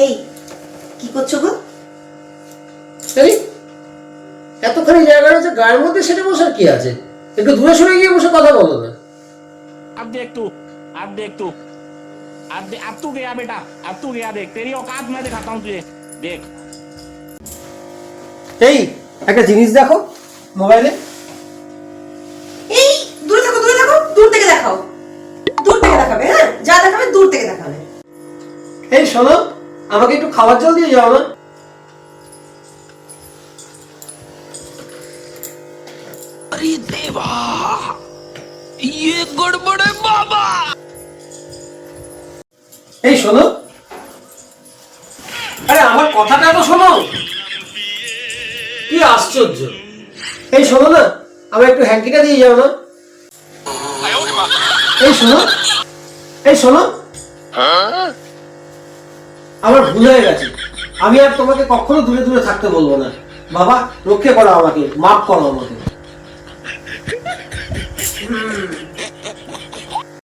এই কি করছো গো? এই এতখানি জায়গা আছে, গায়ের মধ্যে সেটা বসার কি আছে? একটু দূরে সরে গিয়ে বসে কথা বলো না। अब देख तू अब देख तू अब तू गया बेटा, अब तू गया। देख तेरी औकात मैं दिखाता हूँ तुझे, देख। এই একটা জিনিস দেখো মোবাইলে। এই দূরে থাকো, দূরে থাকো, দূর থেকে দেখাও। দূর থেকে দেখাবে, হ্যাঁ যা দেখাবে দূর থেকে দেখাবে। এই শোনো, আমাকে একটু খাবার জল দিয়ে যাও না। अरे देवा, ये गड़बड़ है बाबा। এই শোনো, আরে আমার কথাটা তো শোনো। কি আশ্চর্য! এই শোনো না, আমার একটু হ্যাঙ্কিটা দিয়ে যাও না। এই শোনো, এই শোনো, আমার ভুল হয়ে গেছে। আমি আর তোমাকে কখনো দূরে দূরে থাকতে বলবো না। বাবা রক্ষে করো আমাকে, মাফ করো আমাকে।